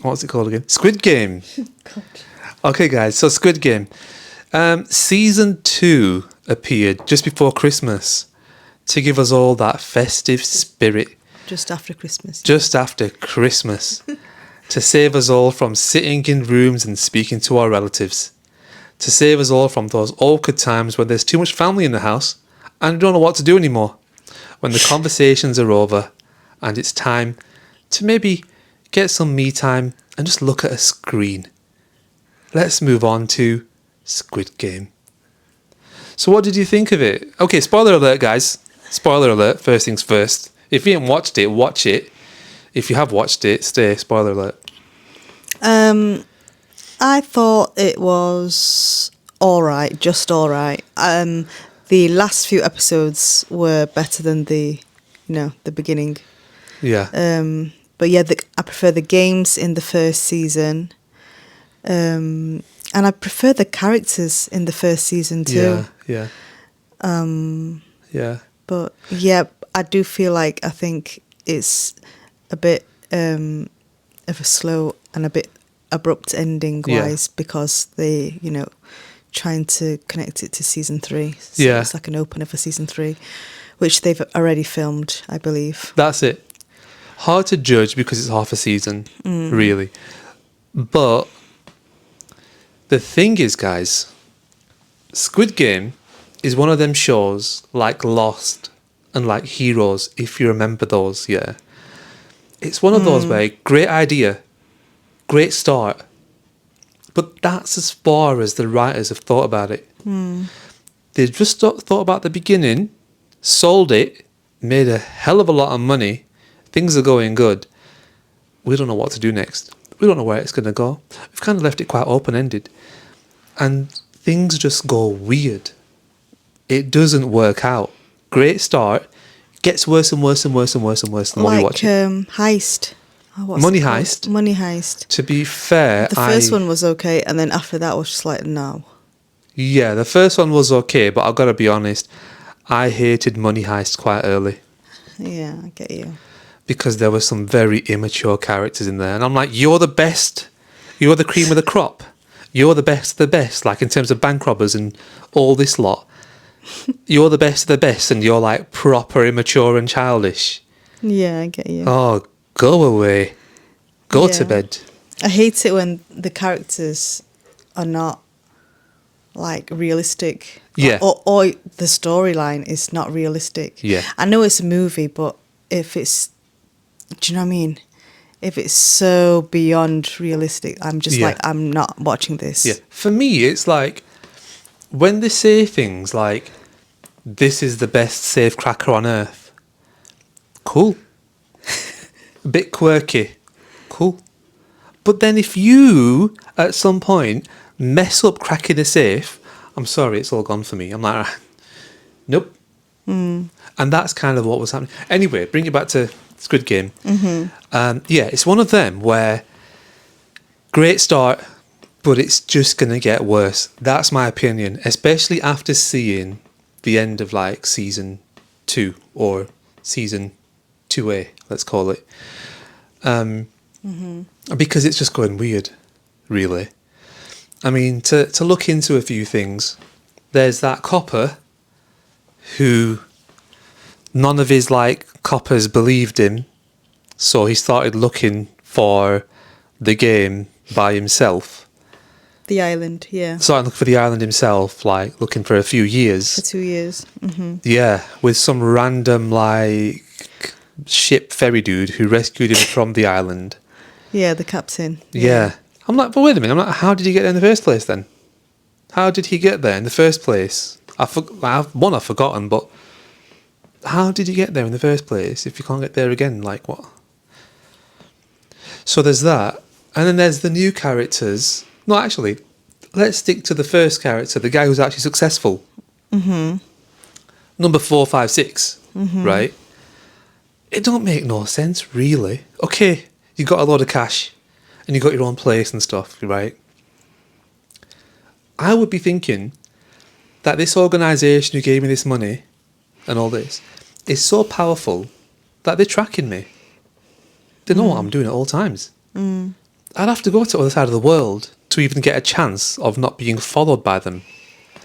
What's it called again? Squid Game. God. Okay, guys. So Squid Game. Season 2 appeared just before Christmas to give us all that festive spirit. Just after Christmas. Just after Christmas. To save us all from sitting in rooms and speaking to our relatives. To save us all from those awkward times when there's too much family in the house and you don't know what to do anymore. When the conversations are over and it's time to maybe get some me time and just look at a screen. Let's move on to Squid Game. So what did you think of it? Okay, spoiler alert, guys. Spoiler alert, first things first. If you haven't watched it, watch it. If you have watched it, stay. Spoiler alert. I thought it was all right, just all right. The last few episodes were better than the beginning. Yeah. But yeah, I prefer the games in the first season. And I prefer the characters in the first season too. Yeah. Yeah. But yeah, I do feel like I think it's a bit of a slow and a bit abrupt ending wise because they, trying to connect it to season 3. So it's like an opener for season 3, which they've already filmed, I believe. That's it. Hard to judge because it's half a season, really. But the thing is, guys, Squid Game is one of them shows like Lost and like Heroes, if you remember those, yeah. It's one of those where great idea, great start, but that's as far as the writers have thought about it. They've just thought about the beginning, sold it, made a hell of a lot of money, things are going good. We don't know what to do next. We don't know where it's going to go. We've kind of left it quite open-ended. And things just go weird. It doesn't work out. Great start. Gets worse and worse and worse and worse and worse the more you watch it. Heist. Money Heist. Money Heist. To be fair, the first one was okay, and then after that was just like, no. Yeah, the first one was okay, but I've got to be honest, I hated Money Heist quite early. Yeah, I get you. Because there were some very immature characters in there. And I'm like, you're the best. You're the cream of the crop. You're the best of the best, like in terms of bank robbers and all this lot. You're the best of the best, and you're like proper immature and childish. Yeah, I get you. Oh, go away. Go to bed. I hate it when the characters are not like realistic. Yeah. Or the storyline is not realistic. Yeah. I know it's a movie, but if it's, do you know what I mean? If it's so beyond realistic, I'm just like, I'm not watching this. Yeah. For me, it's like when they say things like, this is the best safe cracker on earth. Cool. A bit quirky. Cool. But then if you, at some point, mess up cracking a safe, I'm sorry, it's all gone for me. I'm like, nope. And that's kind of what was happening. Anyway, bring it back to Squid Game. It's one of them where great start, but it's just going to get worse. That's my opinion, especially after seeing the end of like season 2 or season 2A, let's call it. Because it's just going weird, really. I mean, to look into a few things, there's that copper who none of his like coppers believed him, so he started looking for the game by himself. The island, yeah. Started looking for the island himself, like looking for a few years. For 2 years. Yeah, with some random like ship ferry dude who rescued him from the island. Yeah, the captain. Yeah. I'm like, but wait a minute. I'm like, how did he get there in the first place then? How did he get there in the first place? I've forgotten, but how did he get there in the first place if you can't get there again? Like, what? So there's that. And then there's the new characters. No, actually, let's stick to the first character, the guy who's actually successful. Number 4, 5, 6, right? It don't make no sense, really. Okay, you got a lot of cash and you got your own place and stuff, right? I would be thinking that this organisation who gave me this money and all this is so powerful that they're tracking me. They know what I'm doing at all times. I'd have to go to the other side of the world to even get a chance of not being followed by them.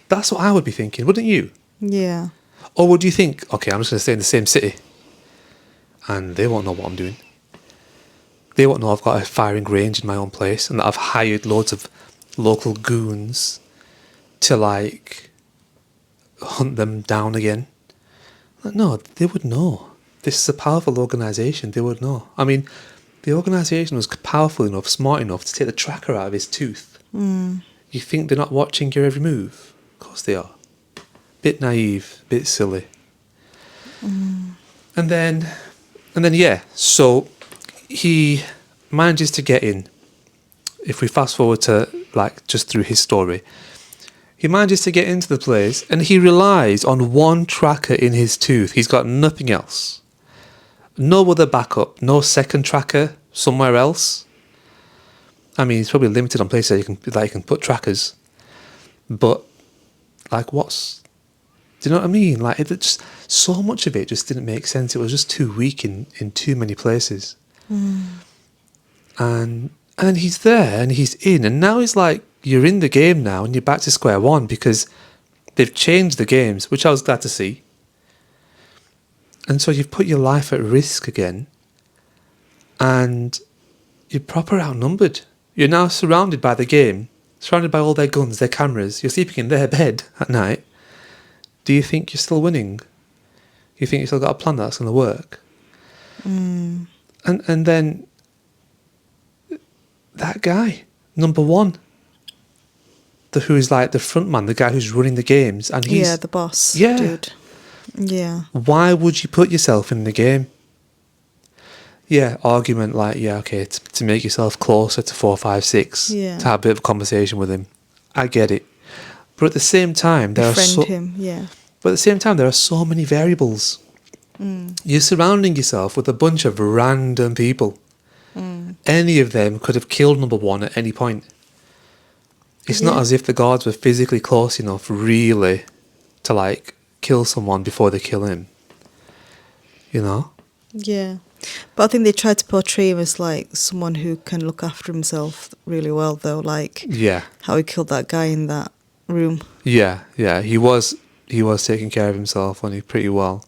That's what I would be thinking, wouldn't you? Yeah. Or would you think, okay, I'm just going to stay in the same city and they won't know what I'm doing? They won't know I've got a firing range in my own place and that I've hired loads of local goons to, like, hunt them down again. Like, no, they would know. This is a powerful organisation. They would know. I mean, the organisation was powerful enough, smart enough to take the tracker out of his tooth. You think they're not watching your every move? Of course they are. Bit naive, bit silly. And then, yeah, so he manages to get in. If we fast forward to, like, just through his story, he manages to get into the place and he relies on one tracker in his tooth. He's got nothing else. No other backup, no second tracker somewhere else. I mean, he's probably limited on places that you can put trackers. But, like, do you know what I mean? Like, it just, so much of it just didn't make sense. It was just too weak in too many places. And he's there and he's in. And now he's like, you're in the game now and you're back to square one because they've changed the games, which I was glad to see. And so you've put your life at risk again. And you're proper outnumbered. You're now surrounded by the game, surrounded by all their guns, their cameras. You're sleeping in their bed at night. Do you think you're still winning? Do you think you've still got a plan that's going to work? And then that guy, number one, who is like the front man, the guy who's running the games, and he's the boss. Yeah. Dude. Yeah. Why would you put yourself in the game? Yeah, argument like, yeah, okay, to make yourself closer to 4, 5, 6, Yeah. to have a bit of a conversation with him. I get it. But at the same time, there Befriend him, yeah. But at the same time, there are so many variables. You're surrounding yourself with a bunch of random people. Any of them could have killed number one at any point. It's not as if the guards were physically close enough, really, to, like, kill someone before they kill him. You know? Yeah. But I think they tried to portray him as, like, someone who can look after himself really well, though. Like, Yeah. how he killed that guy in that room. Yeah. He was taking care of himself, wasn't he, pretty well.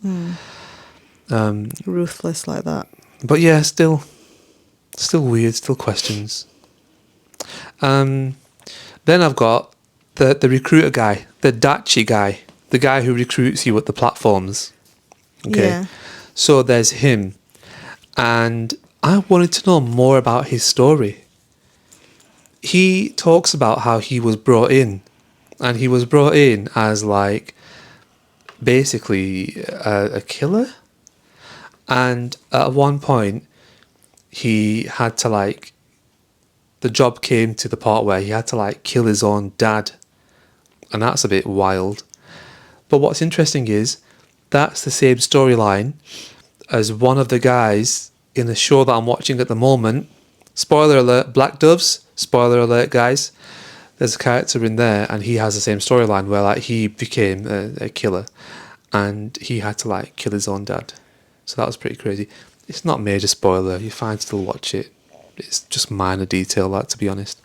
Ruthless like that. But yeah, still weird, still questions. Then I've got the recruiter guy, the Dachi guy, the guy who recruits you at the platforms. Okay. Yeah. So there's him. And I wanted to know more about his story. He talks about how he was brought in. And he was brought in as, like, basically a killer. And at one point, he had to, like, the job came to the part where he had to, like, kill his own dad. And that's a bit wild. But what's interesting is, that's the same storyline as one of the guys in the show that I'm watching at the moment. Spoiler alert, Black Doves. Spoiler alert, guys. There's a character in there and he has the same storyline where, like, he became a killer and he had to, like, kill his own dad. So that was pretty crazy. It's not major spoiler. You're fine to still watch it. It's just minor detail, that, to be honest.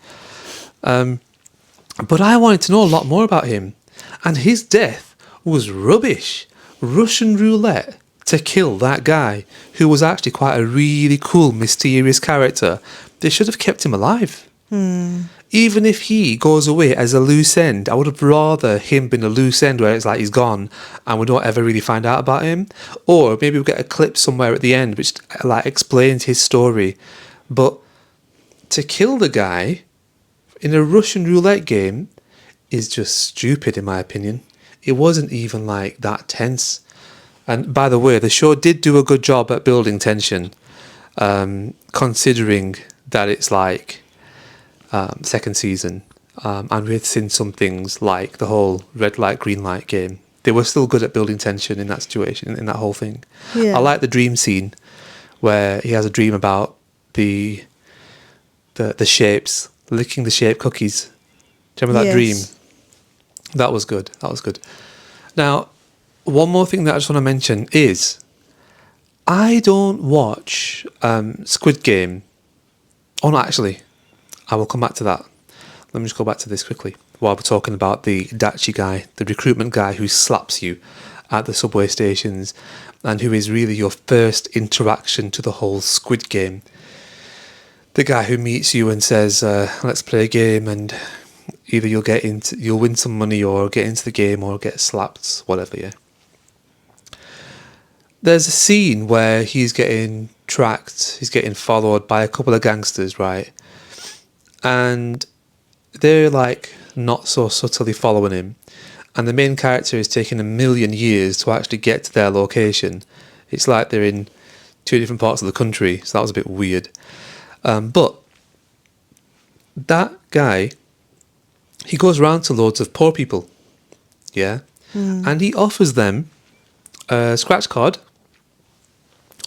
But I wanted to know a lot more about him. And his death was rubbish. Russian roulette to kill that guy, who was actually quite a really cool, mysterious character. They should have kept him alive. Even if he goes away as a loose end, I would have rather him been a loose end where it's like he's gone and we don't ever really find out about him. Or maybe we'll get a clip somewhere at the end which, like, explains his story. But to kill the guy in a Russian roulette game is just stupid, in my opinion. It wasn't even, like, that tense. And by the way, the show did do a good job at building tension, considering that it's, like, second season, and we've seen some things like the whole red light, green light game. They were still good at building tension in that situation, in that whole thing. Yeah. I like the dream scene where he has a dream about the shapes, licking the shape cookies. Do you remember that dream? That was good. That was good. Now, one more thing that I just want to mention is I don't watch Squid Game. Oh, no, actually, I will come back to that. Let me just go back to this quickly while we're talking about the Dachi guy, the recruitment guy who slaps you at the subway stations and who is really your first interaction to the whole Squid Game. The guy who meets you and says, let's play a game, and either you'll win some money or get into the game or get slapped, whatever, yeah. There's a scene where he's getting tracked, he's getting followed by a couple of gangsters, right? And they're like not so subtly following him. And the main character is taking 1,000,000 years to actually get to their location. It's like they're in 2 different parts of the country, so that was a bit weird. But that guy, he goes around to loads of poor people, yeah? And he offers them a scratch card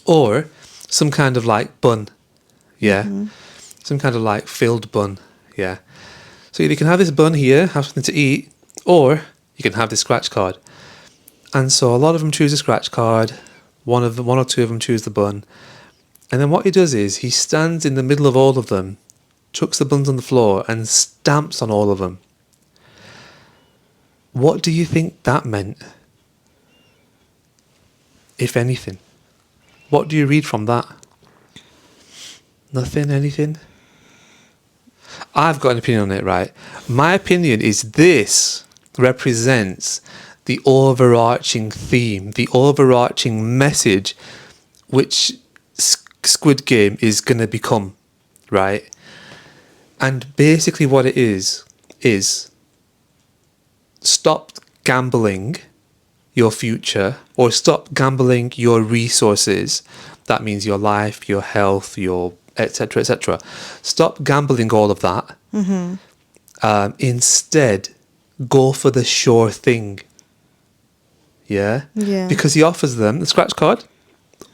or some kind of like bun, yeah? Some kind of like filled bun, yeah? So you can have this bun here, have something to eat, or you can have this scratch card. And so a lot of them choose a scratch card, one or two of them choose the bun. And then what he does is he stands in the middle of all of them, chucks the buns on the floor and stamps on all of them. What do you think that meant? If anything. What do you read from that? Nothing? Anything? I've got an opinion on it, right? My opinion is this represents the overarching theme, the overarching message which Squid Game is going to become, right? And basically what it is stop gambling your future or stop gambling your resources. That means your life, your health, your etc., etc. Stop gambling all of that. Instead, go for the sure thing. Yeah? Yeah. Because he offers them the scratch card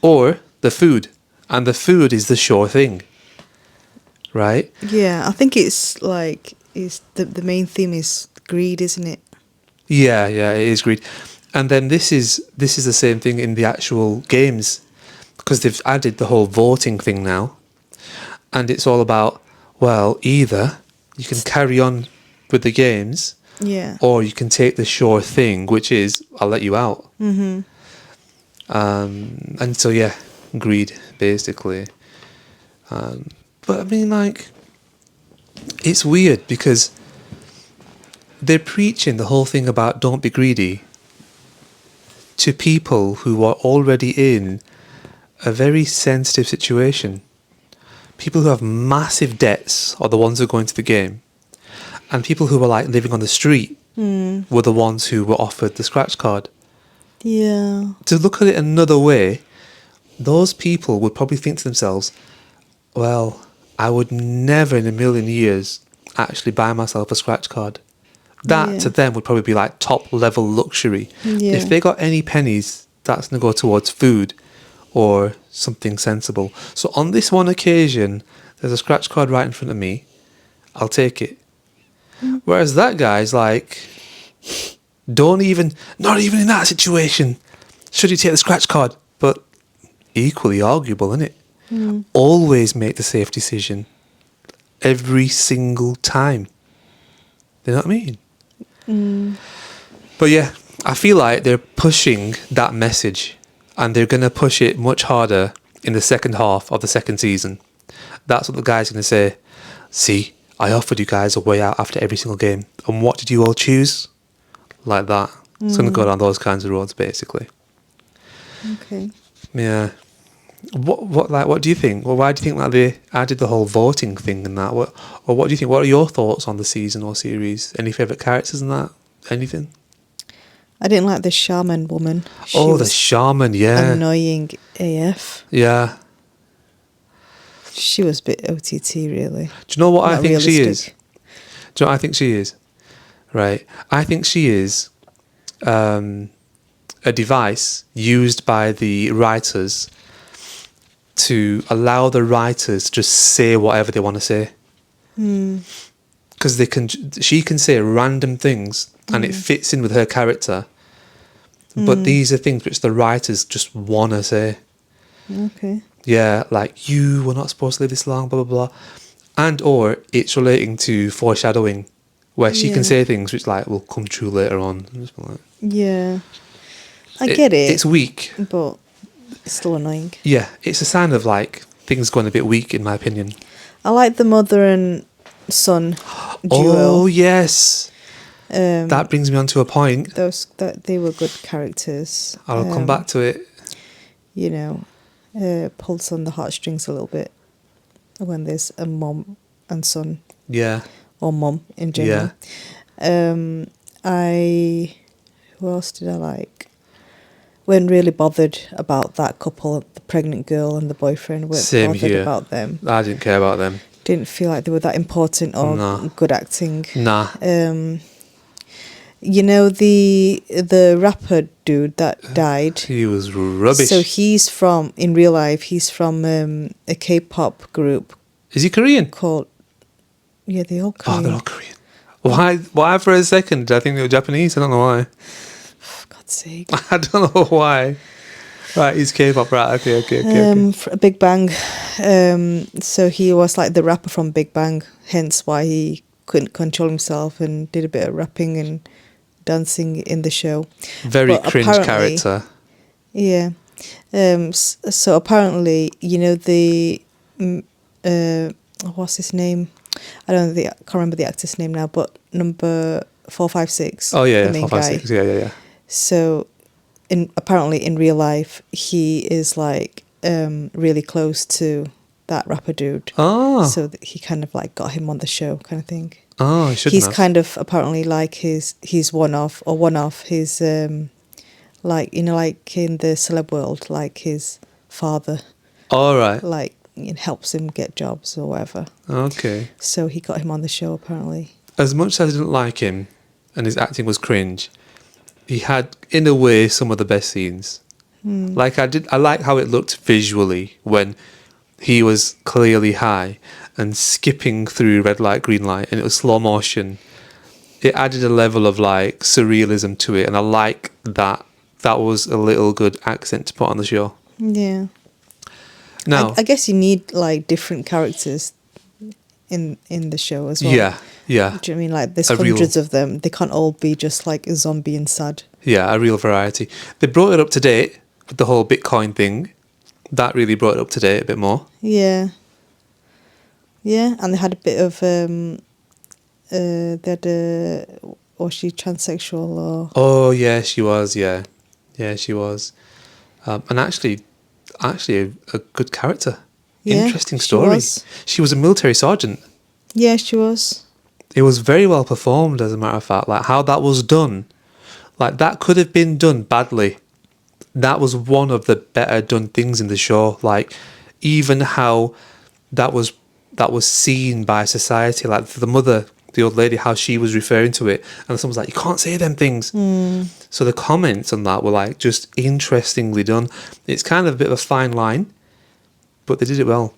or the food. And the food is the sure thing. Right? Yeah, I think it's like the main theme is greed, isn't it? Yeah, it is greed. And then this is the same thing in the actual games, because they've added the whole voting thing now. And it's all about, well, either you can carry on with the games, Yeah. or you can take the sure thing, which is, I'll let you out. And so, yeah, greed, basically. But I mean, like, it's weird because they're preaching the whole thing about don't be greedy to people who are already in a very sensitive situation. People who have massive debts are the ones who go into the game. And people who were like living on the street were the ones who were offered the scratch card. Yeah. To look at it another way, those people would probably think to themselves, well, I would never in 1,000,000 years actually buy myself a scratch card. That to them would probably be like top level luxury. Yeah. If they got any pennies, that's going to go towards food or something sensible. So on this one occasion, there's a scratch card right in front of me. I'll take it. Whereas that guy's like, not even in that situation should you take the scratch card. But equally arguable, isn't it? Always make the safe decision. Every single time. You know what I mean? But yeah, I feel like they're pushing that message, and they're going to push it much harder in the second half of the second season. That's what the guy's going to say. See, I offered you guys a way out after every single game, and what did you all choose? Like that. It's going to go down those kinds of roads, basically. Okay. Yeah. What do you think? Well, why do you think that they added the whole voting thing and that? What do you think? What are your thoughts on the season or series? Any favourite characters in that? Anything? I didn't like the shaman woman. She The was shaman, yeah. annoying AF. Yeah. She was a bit OTT, really. Do you know what I Not think she is? realistic. Do you know what I think she is? Right. I think she is a device used by the writers to allow the writers to just say whatever they want to say. Because she can say random things and it fits in with her character. But these are things which the writers just want to say. Okay. Yeah, like, you were not supposed to live this long, blah, blah, blah. and or it's relating to foreshadowing, where she can Yeah. say things which like will come true later on. I'm just like, Yeah. I get it. It's weak. But it's still annoying. Yeah, it's a sign of like things going a bit weak, in my opinion. I like the mother and son duo. Oh yes, Um, that brings me on to a point. that they were good characters. I'll come back to it. You know, pulls on the heartstrings a little bit when there's a mom and son, Yeah, or mom in general. Who else did I like? Weren't really bothered about that couple, the pregnant girl and the boyfriend. Weren't Same bothered here. about them. I didn't care about them. Didn't feel like they were that important or No. good acting. Nah. You know the rapper dude that died. He was rubbish. So in real life, he's from a K-pop group Is he Korean? called. Yeah, they all Oh, Korean. they're all Korean. Why? Why for a second did I think they were Japanese? I don't know why. For God's sake. I don't know why. Right, he's K-pop. Right, okay. Big Bang. So he was like the rapper from Big Bang, hence why he couldn't control himself and did a bit of rapping and dancing in the show. Very But cringe apparently- character. Yeah. So apparently, you know, what's his name? Can't remember the actor's name now, but number 456. Oh yeah, the main 456. guy. Yeah. So, apparently in real life, he is like really close to that rapper dude. Oh. So that he kind of like got him on the show, kind of thing. Oh, he shouldn't He's have. kind of apparently like he's one of his like, you know, like in the celeb world, like his father, All right. like helps him get jobs or whatever. Okay. So he got him on the show apparently. As much as I didn't like him, and his acting was cringe, he had, in a way, some of the best scenes. Like I like how it looked visually when he was clearly high and skipping through red light, green light, and it was slow motion. It added a level of like surrealism to it, and I like that. That was a little good accent to put on the show. Yeah. Now, I guess you need like different characters in the show as well. yeah. Do you know what I mean? Like there's A real- hundreds of them. They can't all be just like a zombie and sad. Yeah, a real variety. They brought it up to date with the whole Bitcoin thing. That really brought it up to date a bit more. Yeah. Yeah, and they had a bit of was she transsexual or Oh yeah, she was. Yeah, she was. And actually, a good character. Yeah, Interesting she story. was. She was a military sergeant. yeah, she was. It was very well performed, as a matter of fact. Like how that was done, like that could have been done badly. That was one of the better done things in the show. Like even how that was seen by society. Like the mother, the old lady, how she was referring to it, and someone's like, "You can't say them things." So the comments on that were like just interestingly done. It's kind of a bit of a fine line, but they did it well.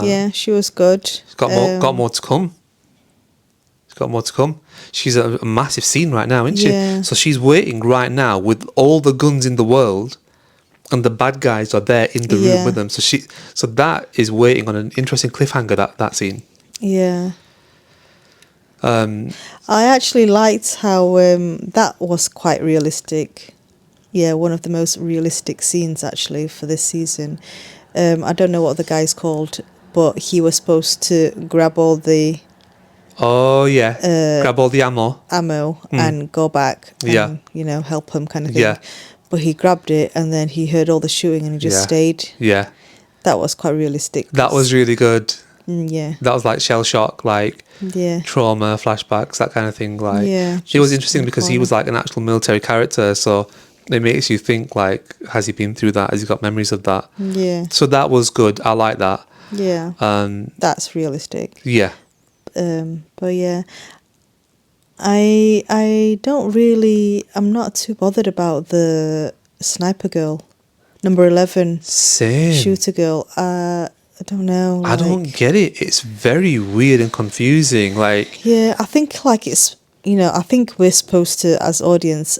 Yeah, she was good. She's got more to come. She's got more to come. She's a massive scene right now, isn't Yeah. she? So she's waiting right now with all the guns in the world, and the bad guys are there in the room Yeah. with them. So that is waiting on an interesting cliffhanger. That scene. Yeah. I actually liked how that was quite realistic. Yeah, one of the most realistic scenes actually for this season. I don't know what the guy's called, but he was supposed to grab all the Oh yeah, grab all the ammo. ammo and go back and, Yeah. you know, help him kind of thing. Yeah. But he grabbed it and then he heard all the shooting and he just Yeah. stayed. Yeah, That was quite realistic. that was really good. Yeah. That was like shell shock, like Yeah. trauma, flashbacks, that kind of thing. Like Yeah, it was just interesting in the because he corner. was like an actual military character, so it makes you think like, has he been through that? Has he got memories of that? Yeah. So that was good. I like that. Yeah. That's realistic. Yeah. But yeah, I'm not too bothered about the sniper girl, number 11, Same. shooter girl. I don't know. I don't like- get it. It's very weird and confusing. Like, Yeah, I think like it's, you know, I think we're supposed to, as audience,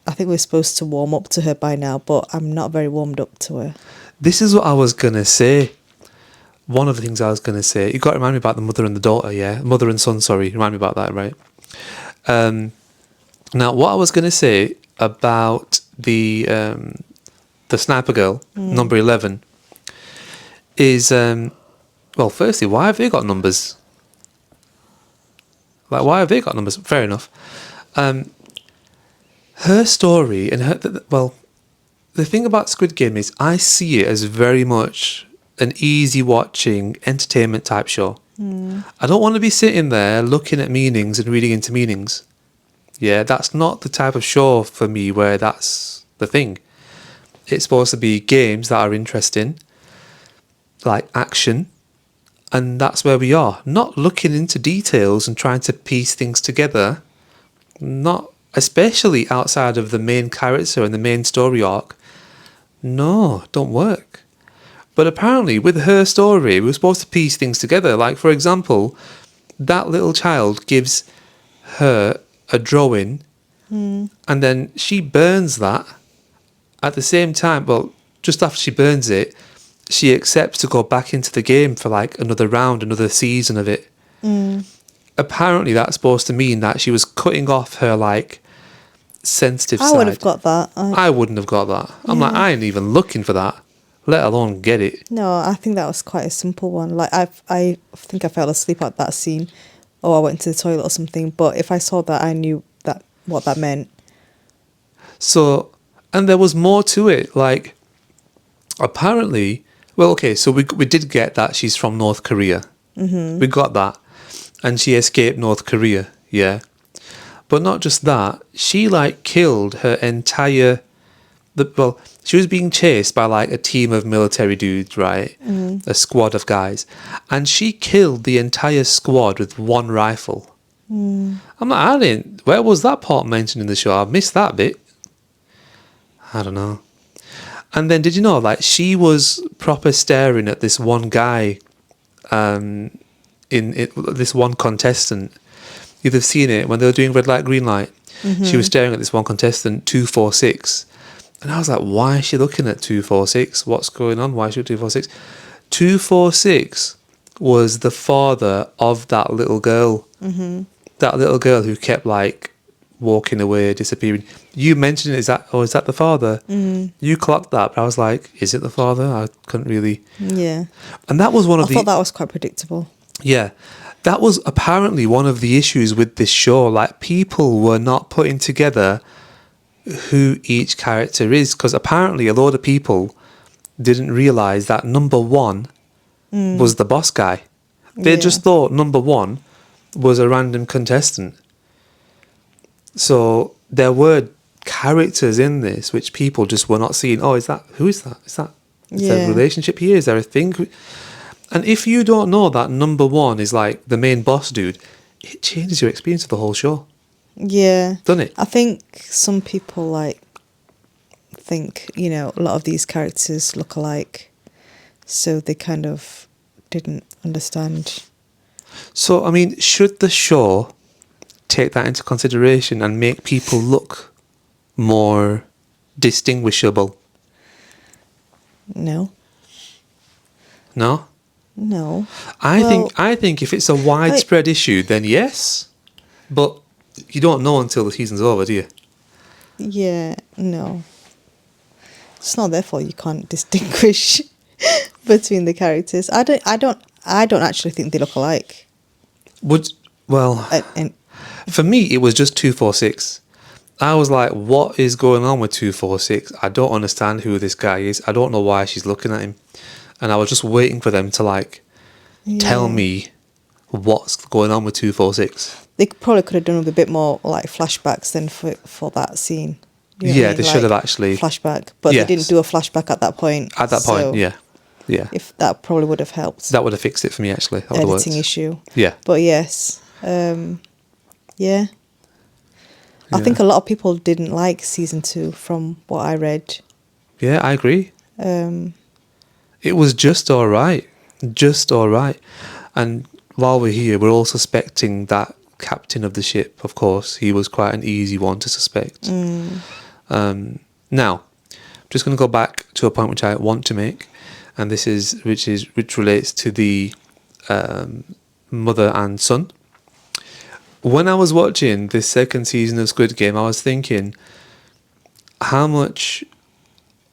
I think we're supposed to warm up to her by now, but I'm not very warmed up to her. this is what I was gonna say. one of the things I was going to say, you got to remind me about the mother and the daughter, yeah? Mother and son, sorry. Remind me about that, right? Now, what I was going to say about the sniper girl, number 11, is, well, firstly, why have they got numbers? Like, why have they got numbers? Fair enough. Her story and well, the thing about Squid Game is I see it as very much an easy watching entertainment type show. I don't want to be sitting there looking at meanings and reading into meanings. Yeah, that's not the type of show for me where that's the thing. It's supposed to be games that are interesting, like action, and that's where we are. Not looking into details and trying to piece things together. Not especially outside of the main character and the main story arc. No, don't work. But apparently with her story, we were supposed to piece things together. Like, for example, that little child gives her a drawing and then she burns that. At the same time, well, just after she burns it, she accepts to go back into the game for like another round, another season of it. Apparently that's supposed to mean that she was cutting off her like sensitive side. I would have got that. I wouldn't have got that. I'm like, I ain't even looking for that, let alone get it. No, I think that was quite a simple one. Like I think I fell asleep at that scene, or I went to the toilet or something. But if I saw that, I knew that what that meant. So, and there was more to it. Like, apparently, well, okay, so we did get that she's from North Korea. We got that, and she escaped North Korea. Yeah. But not just that, she like killed her entire, well, she was being chased by like a team of military dudes, right? A squad of guys. And she killed the entire squad with one rifle. I'm like, where was that part mentioned in the show? I missed that bit. I don't know. And then did you know, like, she was proper staring at this one guy, this one contestant. You'd have seen it when they were doing red light, green light. She was staring at this one contestant, 246. And I was like, why is she looking at 246? What's going on? Why is she 246? 246 was the father of that little girl. That little girl who kept like walking away, disappearing. You mentioned it, is that the father? You clocked that, but I was like, is it the father? I couldn't really. Yeah. And that was I thought that was quite predictable. Yeah. That was apparently one of the issues with this show. Like, people were not putting together who each character is, because apparently a lot of people didn't realise that number one was the boss guy. They just thought number one was a random contestant. So there were characters in this which people just were not seeing. Oh, who is that? Is there a relationship here? Is there a thing? And if you don't know that number one is like the main boss dude, it changes your experience of the whole show. Yeah. Doesn't it? I think some people like think, a lot of these characters look alike, so they kind of didn't understand. So, I mean, should the show take that into consideration and make people look more distinguishable? No. No? No. I think if it's a widespread issue, then yes. But you don't know until the season's over, do you? Yeah, no. It's not their fault you can't distinguish between the characters. I don't actually think they look alike. For me, it was just 246. I was like, what is going on with 246? I don't understand who this guy is. I don't know why she's looking at him. And I was just waiting for them to tell me what's going on with 246. They probably could have done with a bit more like flashbacks than for that scene. You know what I mean? They should have actually flashback, but they didn't do a flashback at that point. At that point, yeah. If that probably would have helped. That would have fixed it for me actually. That would have worked. Editing issue. Yeah. But yes, yeah. I think a lot of people didn't like season 2 from what I read. Yeah, I agree. It was just all right. Just all right. And while we're here, we're all suspecting that captain of the ship, of course. He was quite an easy one to suspect. Now, I'm just going to go back to a point which I want to make. and which relates to the mother and son. When I was watching this second season of Squid Game, I was thinking, how much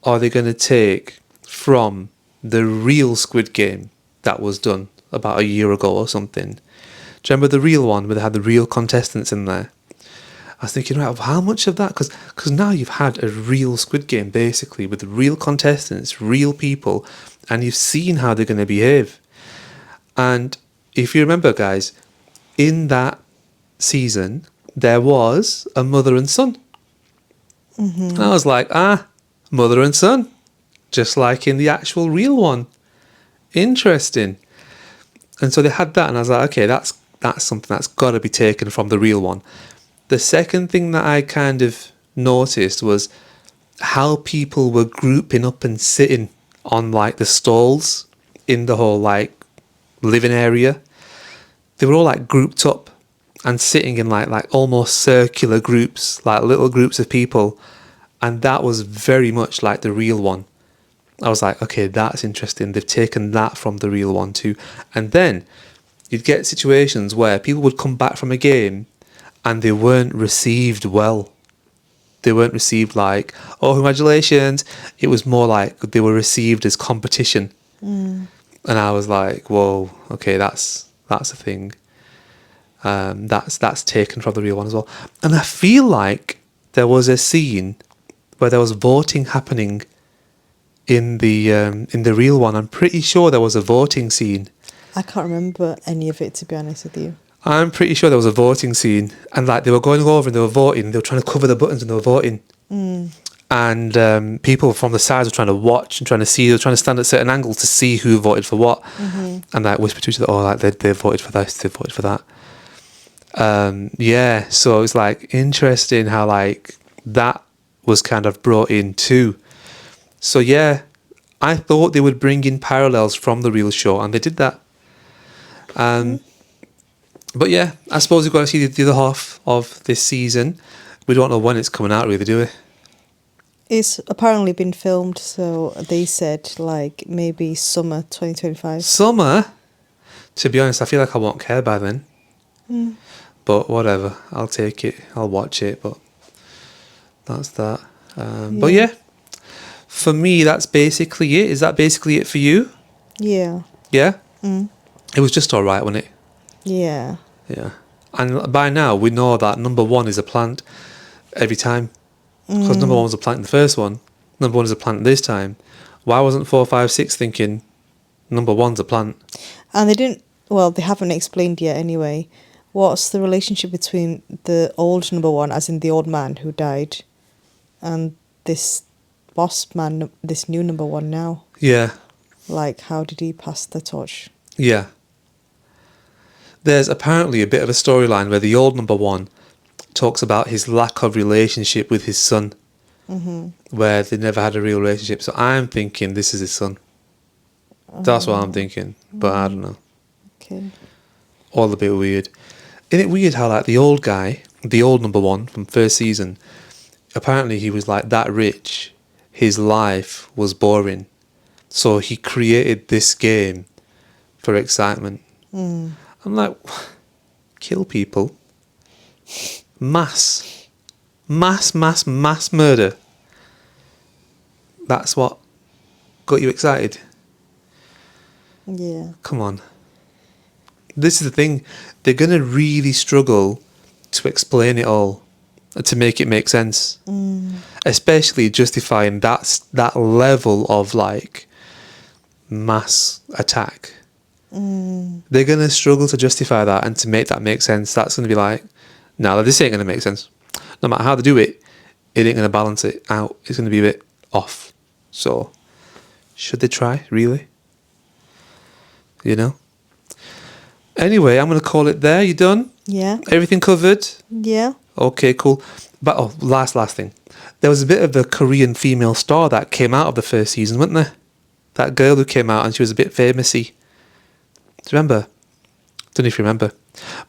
are they going to take from the real Squid Game that was done about a year ago or something? Do you remember the real one where they had the real contestants in there? I was thinking, right, how much of that? Because now you've had a real Squid Game, basically, with real contestants, real people, and you've seen how they're going to behave. And if you remember, guys, in that season, there was a mother and son. And I was like, mother and son, just like in the actual real one. Interesting. And so they had that, and I was like, okay, that's something that's got to be taken from the real one. The second thing that I kind of noticed was how people were grouping up and sitting on like the stalls in the whole like living area. They were all like grouped up and sitting in like almost circular groups, like little groups of people, and that was very much like the real one. I was like, okay, that's interesting. They've taken that from the real one too. And then you'd get situations where people would come back from a game and they weren't received well. They weren't received like, oh, congratulations. It was more like they were received as competition. And I was like, whoa, okay, that's a thing. That's taken from the real one as well. And I feel like there was a scene where there was voting happening in the real one. I'm pretty sure there was a voting scene. I can't remember any of it, to be honest with you. I'm pretty sure there was a voting scene, and like they were going over and they were voting. They were trying to cover the buttons and they were voting. And people from the sides were trying to watch and trying to see. They were trying to stand at certain angles to see who voted for what, and like whisper to each other, "Oh, like they voted for this, they voted for that." Yeah, so it's like interesting how like that was kind of brought in too. So yeah, I thought they would bring in parallels from the real show, and they did that. But yeah, I suppose we've got to see the other half of this season. We don't know when it's coming out, really, do we? It's apparently been filmed, so they said like maybe summer 2025. Summer? To be honest, I feel like I won't care by then. But whatever, I'll take it, I'll watch it, but that's that. But yeah, for me, that's basically it. Is that basically it for you? Yeah. Yeah? It was just alright, wasn't it? Yeah. Yeah. And by now, we know that number one is a plant every time. Because number one was a plant in the first one. Number one is a plant this time. Why wasn't 4, 5, 6 thinking number one's a plant? And they haven't explained yet anyway. What's the relationship between the old number one, as in the old man who died, and this boss man, this new number one now? Yeah. Like, how did he pass the torch? Yeah. There's apparently a bit of a storyline where the old number one talks about his lack of relationship with his son, where they never had a real relationship. So I'm thinking this is his son. That's what I'm thinking, but I don't know. Okay. All a bit weird. Isn't it weird how like the old guy, the old number one from first season, apparently he was like that rich, his life was boring, so he created this game for excitement. I'm like, kill people. Mass murder. That's what got you excited. Yeah. Come on. This is the thing. They're going to really struggle to explain it all, to make it make sense. Especially justifying that level of like mass attack. They're going to struggle to justify that and to make that make sense. That's going to be like, no, this ain't going to make sense. No matter how they do it, it ain't going to balance it out. It's going to be a bit off. So, should they try, really? You know? Anyway, I'm going to call it there. You done? Yeah. Everything covered? Yeah. Okay, cool. But last thing. There was a bit of the Korean female star that came out of the first season, wasn't there? That girl who came out and she was a bit famous-y. Do you remember? Don't know if you remember.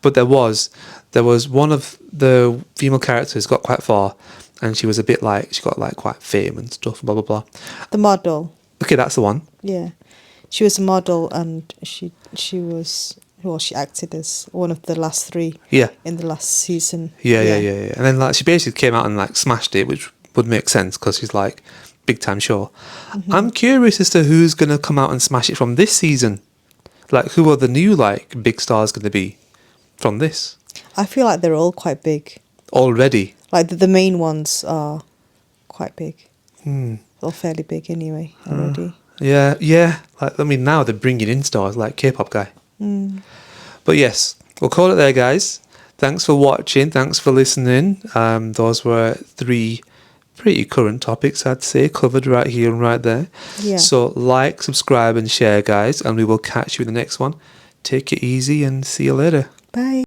But there was one of the female characters got quite far and she was a bit like, she got like quite fame and stuff, blah, blah, blah. The model. Okay, that's the one. Yeah, she was a model, and she acted as one of the last three. Yeah. In the last season. Yeah. And then like she basically came out and like smashed it, which would make sense because she's like big time show. I'm curious as to who's gonna come out and smash it from this season. Like, who are the new like big stars gonna be from this I feel like they're all quite big. already? Like the main ones are quite big. Hmm. Or fairly big anyway already. Yeah. Like, I mean, now they're bringing in stars like K-pop guy. But yes, we'll call it there, guys. Thanks for watching. Thanks for listening. Those were 3 pretty current topics, I'd say, covered right here and right there. Yeah. So like, subscribe and share, guys, and we will catch you in the next one. Take it easy and see you later. Bye.